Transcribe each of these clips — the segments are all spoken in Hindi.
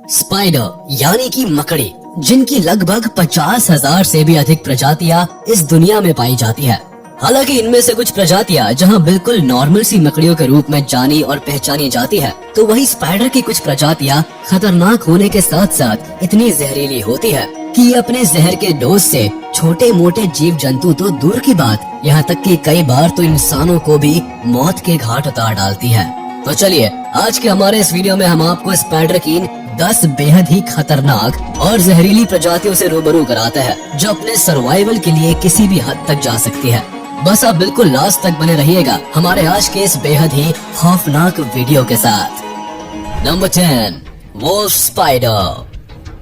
स्पाइडर यानी कि मकड़ी, जिनकी लगभग 50,000 से भी अधिक प्रजातियां इस दुनिया में पाई जाती है। हालांकि इनमें से कुछ प्रजातियां जहां बिल्कुल नॉर्मल सी मकड़ियों के रूप में जानी और पहचानी जाती है, तो वही स्पाइडर की कुछ प्रजातियां खतरनाक होने के साथ साथ इतनी जहरीली होती है कि ये अपने जहर के डोज से छोटे मोटे जीव जंतु तो दूर की बात, यहाँ तक कि कई बार तो इंसानों को भी मौत के घाट उतार डालती है। तो चलिए आज के हमारे इस वीडियो में हम आपको स्पाइडर की 10 बेहद ही खतरनाक और जहरीली प्रजातियों से रूबरू कराते हैं, जो अपने सर्वाइवल के लिए किसी भी हद तक जा सकती है। बस आप बिल्कुल लास्ट तक बने रहिएगा हमारे आज के इस बेहद ही खौफनाक वीडियो के साथ। Number 10, wolf spider.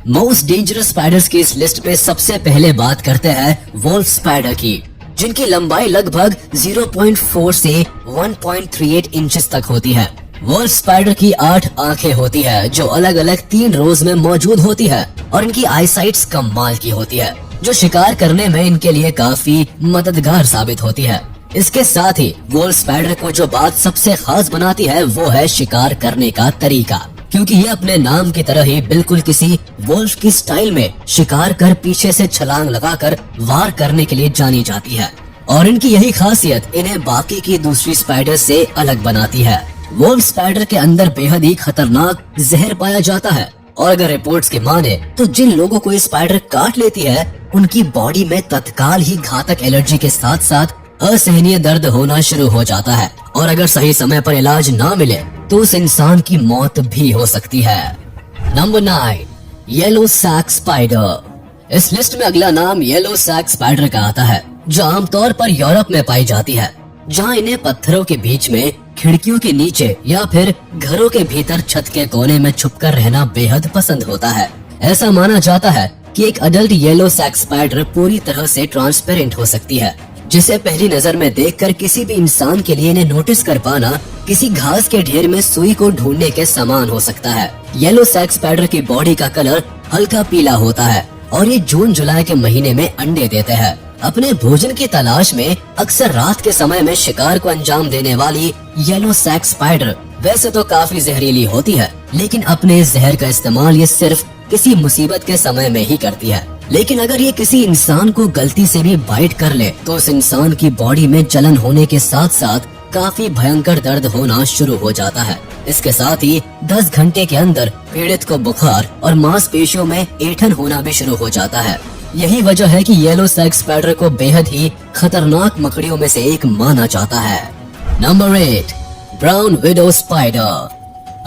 Most dangerous spiders की इस लिस्ट पे सबसे पहले बात करते हैं वोल्फ स्पाइडर की, जिनकी लंबाई लगभग 0.4 से 1.38 इंचेस तक होती है। वोल्फ स्पाइडर की 8 आंखें होती है, जो अलग अलग 3 रोज में मौजूद होती है, और इनकी आईसाइट्स कमाल की होती है, जो शिकार करने में इनके लिए काफी मददगार साबित होती है। इसके साथ ही वोल्फ स्पाइडर को जो बात सबसे खास बनाती है वो है शिकार करने का तरीका, क्योंकि ये अपने नाम की तरह ही बिल्कुल किसी वोल्फ की स्टाइल में शिकार कर पीछे से छलांग लगाकर वार करने के लिए जानी जाती है, और इनकी यही खासियत इन्हें बाकी की दूसरी स्पाइडर से अलग बनाती है। वोल्फ स्पाइडर के अंदर बेहद ही खतरनाक जहर पाया जाता है, और अगर रिपोर्ट्स की माने तो जिन लोगों को ये स्पाइडर काट लेती है उनकी बॉडी में तत्काल ही घातक एलर्जी के साथ साथ असहनीय दर्द होना शुरू हो जाता है, और अगर सही समय पर इलाज ना मिले तो उस इंसान की मौत भी हो सकती है। Number 9, yellow sac spider. इस लिस्ट में अगला नाम येलो सैक स्पाइडर का आता है, जो आमतौर पर यूरोप में पाई जाती है, जहां इन्हें पत्थरों के बीच में, खिड़कियों के नीचे या फिर घरों के भीतर छत के कोने में छुपकर रहना बेहद पसंद होता है। ऐसा माना जाता है कि एक अडल्ट येलो सैक स्पाइडर पूरी तरह से ट्रांसपेरेंट हो सकती है, जिसे पहली नजर में देखकर किसी भी इंसान के लिए इन्हें नोटिस कर पाना किसी घास के ढेर में सुई को ढूंढने के समान हो सकता है। येलो सैक स्पाइडर की बॉडी का कलर हल्का पीला होता है, और ये जून जुलाई के महीने में अंडे देते हैं। अपने भोजन की तलाश में अक्सर रात के समय में शिकार को अंजाम देने वाली येलो सैक स्पाइडर वैसे तो काफी जहरीली होती है, लेकिन अपने जहर का इस्तेमाल ये सिर्फ किसी मुसीबत के समय में ही करती है। लेकिन अगर ये किसी इंसान को गलती से भी बाइट कर ले तो उस इंसान की बॉडी में जलन होने के साथ साथ काफी भयंकर दर्द होना शुरू हो जाता है। इसके साथ ही 10 घंटे के अंदर पीड़ित को बुखार और मांसपेशियों में ऐंठन होना भी शुरू हो जाता है। यही वजह है कि येलो सैक स्पाइडर को बेहद ही खतरनाक मकड़ियों में से एक माना जाता है। Number 8, brown widow spider.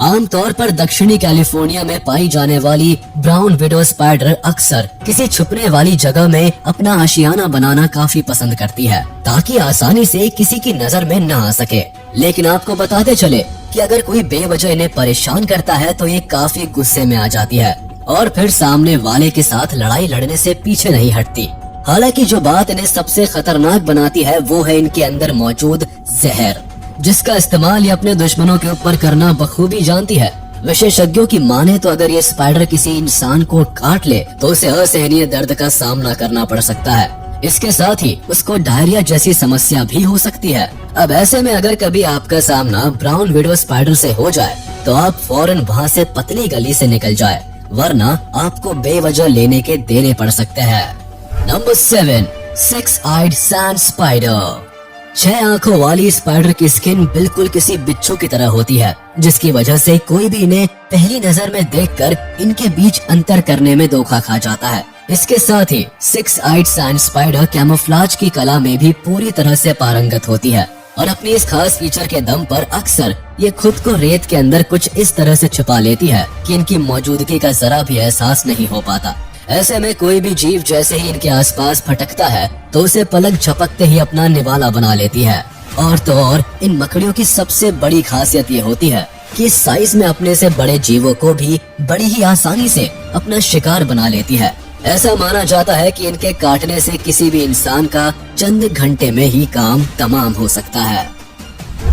आमतौर पर दक्षिणी कैलिफोर्निया में पाई जाने वाली ब्राउन विडो स्पाइडर अक्सर किसी छुपने वाली जगह में अपना आशियाना बनाना काफी पसंद करती है, ताकि आसानी से किसी की नजर में न आ सके। लेकिन आपको बताते चले कि अगर कोई बेवजह इन्हें परेशान करता है तो ये काफी गुस्से में आ जाती है, और फिर सामने वाले के साथ लड़ाई लड़ने से पीछे नहीं हटती। हालांकि जो बात इन्हें सबसे खतरनाक बनाती है वो है इनके अंदर मौजूद जहर, जिसका इस्तेमाल ये अपने दुश्मनों के ऊपर करना बखूबी जानती है। विशेषज्ञों की माने तो अगर ये स्पाइडर किसी इंसान को काट ले तो उसे असहनीय दर्द का सामना करना पड़ सकता है। इसके साथ ही उसको डायरिया जैसी समस्या भी हो सकती है। अब ऐसे में अगर कभी आपका सामना ब्राउन विडो स्पाइडर से हो जाए तो आप फौरन वहाँ से पतली गली से निकल जाए, वरना आपको बेवजह लेने के देने पड़ सकते हैं। Number 7, 6-eyed sand spider. 6 आंखों वाली स्पाइडर की स्किन बिल्कुल किसी बिच्छू की तरह होती है, जिसकी वजह से कोई भी इन्हें पहली नजर में देखकर इनके बीच अंतर करने में धोखा खा जाता है। इसके साथ ही 6-eyed सैंड स्पाइडर कैमोफ्लेज की कला में भी पूरी तरह से पारंगत होती है, और अपनी इस खास फीचर के दम पर अक्सर ये खुद को रेत के अंदर कुछ इस तरह से छुपा लेती है कि इनकी मौजूदगी का जरा भी एहसास नहीं हो पाता। ऐसे में कोई भी जीव जैसे ही इनके आसपास भटकता है तो उसे पलक झपकते ही अपना निवाला बना लेती है। और तो और इन मकड़ियों की सबसे बड़ी खासियत ये होती है कि साइज में अपने से बड़े जीवों को भी बड़ी ही आसानी से अपना शिकार बना लेती है। ऐसा माना जाता है कि इनके काटने से किसी भी इंसान का चंद घंटे में ही काम तमाम हो सकता है।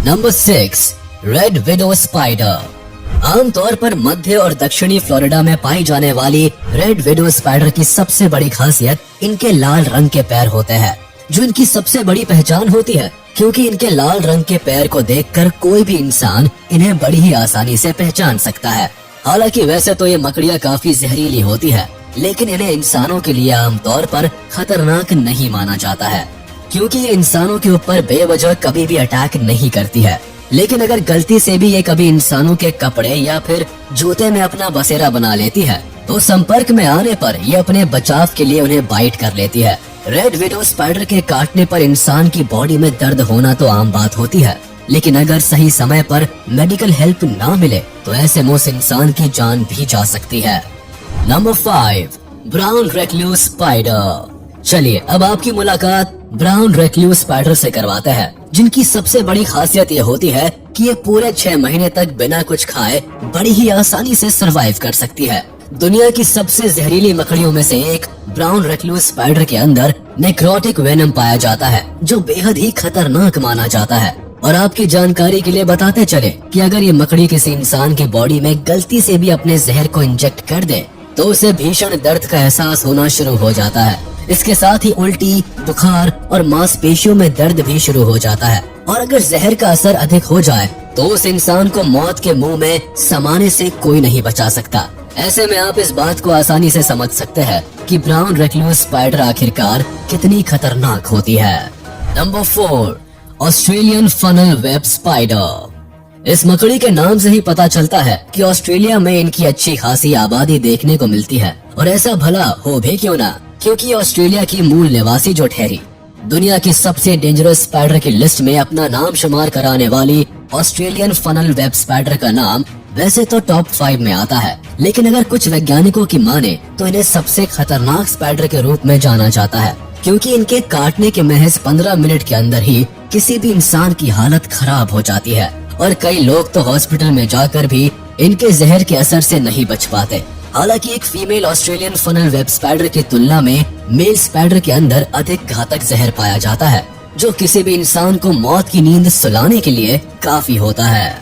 Number 6, red widow spider. आमतौर पर मध्य और दक्षिणी फ्लोरिडा में पाई जाने वाली रेड विडो स्पाइडर की सबसे बड़ी खासियत इनके लाल रंग के पैर होते हैं, जो इनकी सबसे बड़ी पहचान होती है, क्योंकि इनके लाल रंग के पैर को देखकर कोई भी इंसान इन्हें बड़ी ही आसानी से पहचान सकता है। हालांकि वैसे तो ये मकड़ियाँ काफी जहरीली होती है, लेकिन इन्हें इंसानों के लिए आमतौर पर खतरनाक नहीं माना जाता है, क्योंकि ये इंसानों के ऊपर बेवजह कभी भी अटैक नहीं करती है। लेकिन अगर गलती से भी ये कभी इंसानों के कपड़े या फिर जूते में अपना बसेरा बना लेती है, तो संपर्क में आने पर ये अपने बचाव के लिए उन्हें बाइट कर लेती है। रेड विडो स्पाइडर के काटने पर इंसान की बॉडी में दर्द होना तो आम बात होती है, लेकिन अगर सही समय पर मेडिकल हेल्प ना मिले तो ऐसे में उस इंसान की जान भी जा सकती है। Number 5, brown recluse spider. चलिए अब आपकी मुलाकात ब्राउन रेक्लूस स्पाइडर से करवाते हैं, जिनकी सबसे बड़ी खासियत ये होती है कि ये पूरे 6 महीने तक बिना कुछ खाए बड़ी ही आसानी से सरवाइव कर सकती है। दुनिया की सबसे जहरीली मकड़ियों में से एक ब्राउन रेक्लूस स्पाइडर के अंदर नेक्रोटिक वेनम पाया जाता है, जो बेहद ही खतरनाक माना जाता है। और आपकी जानकारी के लिए बताते चले कि अगर ये मकड़ी किसी इंसान की बॉडी में गलती से भी अपने जहर को इंजेक्ट कर दे तो उसे भीषण दर्द का एहसास होना शुरू हो जाता है। इसके साथ ही उल्टी, बुखार और मांसपेशियों में दर्द भी शुरू हो जाता है। और अगर जहर का असर अधिक हो जाए तो उस इंसान को मौत के मुंह में समाने से कोई नहीं बचा सकता। ऐसे में आप इस बात को आसानी से समझ सकते हैं कि ब्राउन रेक्लूस स्पाइडर आखिरकार कितनी खतरनाक होती है। Number 4, Australian funnel web spider. इस मकड़ी के नाम से ही पता चलता है कि ऑस्ट्रेलिया में इनकी अच्छी खासी आबादी देखने को मिलती है, और ऐसा भला हो भी क्यों ना, क्योंकि ऑस्ट्रेलिया की मूल निवासी जो ठहरी दुनिया की सबसे डेंजरस स्पाइडर की लिस्ट में अपना नाम शुमार कराने वाली ऑस्ट्रेलियन फनल वेब स्पाइडर का नाम वैसे तो टॉप 5 में आता है, लेकिन अगर कुछ वैज्ञानिकों की माने तो इन्हें सबसे खतरनाक स्पाइडर के रूप में जाना जाता है, क्योंकि इनके काटने के महज 15 मिनट के अंदर ही किसी भी इंसान की हालत खराब हो जाती है, और कई लोग तो हॉस्पिटल में जाकर भी इनके जहर के असर से नहीं बच पाते। हालांकि एक female Australian funnel web spider की तुलना में मेल स्पाइडर के अंदर अधिक घातक जहर पाया जाता है, जो किसी भी इंसान को मौत की नींद सुलाने के लिए काफी होता है।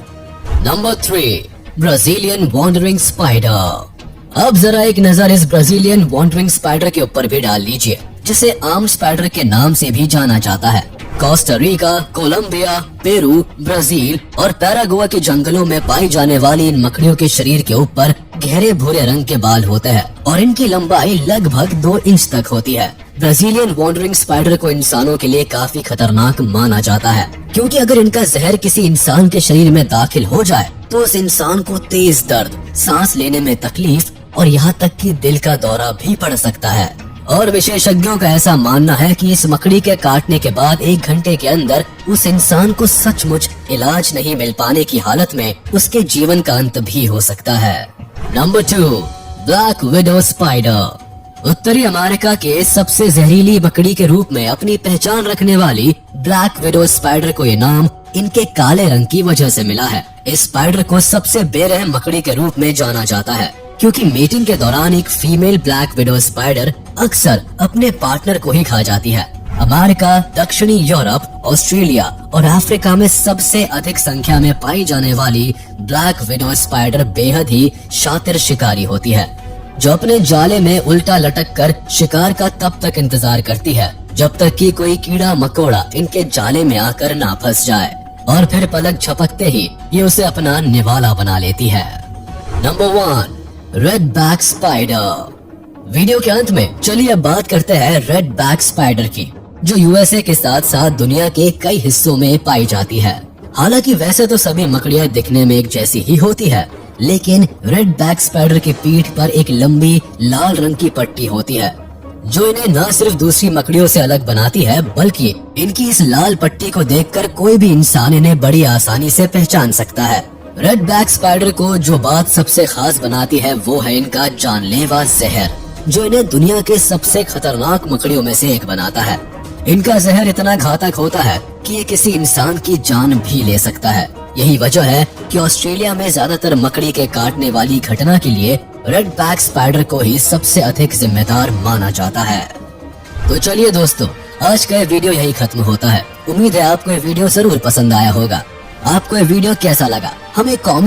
Number 3, Brazilian wandering spider. अब जरा एक नजर इस ब्राजीलियन वॉन्डरिंग स्पाइडर के ऊपर भी डाल लीजिए, जिसे आर्म स्पाइडर के नाम से भी जाना जाता है। Costa Rica, Colombia, Peru, Brazil और पैरागुआ के जंगलों में पाई जाने वाली इन मकड़ियों के शरीर के ऊपर गहरे भूरे रंग के बाल होते हैं और इनकी लंबाई लगभग 2 इंच तक होती है। ब्राजीलियन वॉन्डरिंग स्पाइडर को इंसानों के लिए काफी खतरनाक माना जाता है, क्योंकि अगर इनका जहर किसी इंसान के शरीर में दाखिल हो जाए तो उस इंसान को तेज दर्द, सांस लेने में तकलीफ और यहाँ तक कि दिल का दौरा भी पड़ सकता है। और विशेषज्ञों का ऐसा मानना है कि इस मकड़ी के काटने के बाद 1 घंटे के अंदर उस इंसान को सचमुच इलाज नहीं मिल पाने की हालत में उसके जीवन का अंत भी हो सकता है। Number 2, black widow spider. उत्तरी अमेरिका के सबसे जहरीली मकड़ी के रूप में अपनी पहचान रखने वाली ब्लैक विडो स्पाइडर को ये नाम इनके काले रंग की वजह से मिला है। इस स्पाइडर को सबसे बेरहम मकड़ी के रूप में जाना जाता है, क्योंकि मीटिंग के दौरान एक फीमेल ब्लैक विडो स्पाइडर अक्सर अपने पार्टनर को ही खा जाती है। अमेरिका, दक्षिणी यूरोप, ऑस्ट्रेलिया और अफ्रीका में सबसे अधिक संख्या में पाई जाने वाली ब्लैक विडो स्पाइडर बेहद ही शातिर शिकारी होती है, जो अपने जाले में उल्टा लटक कर शिकार का तब तक इंतजार करती है जब तक कि कोई कीड़ा मकोड़ा इनके जाले में आकर ना फंस जाए, और फिर पलक झपकते ही ये उसे अपना निवाला बना लेती है। Number 1, red back spider. Video के अंत में चलिए अब बात करते हैं रेड बैक स्पाइडर की, जो यूएसए के साथ साथ दुनिया के कई हिस्सों में पाई जाती है। हालांकि वैसे तो सभी मकड़ियां दिखने में एक जैसी ही होती है, लेकिन रेड बैक स्पाइडर की पीठ पर एक लंबी लाल रंग की पट्टी होती है, जो इन्हें न सिर्फ दूसरी मकड़ियों से अलग बनाती है, बल्कि इनकी इस लाल पट्टी को देखकर कोई भी इंसान इन्हें बड़ी आसानी से पहचान सकता है। रेड बैक स्पाइडर को जो बात सबसे खास बनाती है वो है इनका जानलेवा जहर, जो इन्हें दुनिया के सबसे खतरनाक मकड़ियों में से एक बनाता है। इनका जहर इतना घातक होता है कि ये किसी इंसान की जान भी ले सकता है। यही वजह है कि ऑस्ट्रेलिया में ज्यादातर मकड़ी के काटने वाली घटना के लिए रेड बैक स्पाइडर को ही सबसे अधिक जिम्मेदार माना जाता है। तो चलिए दोस्तों, आज का ये वीडियो यही खत्म होता है। उम्मीद है आपको ये वीडियो जरूर पसंद आया होगा। आपको ये वीडियो कैसा लगा हमें कमेंट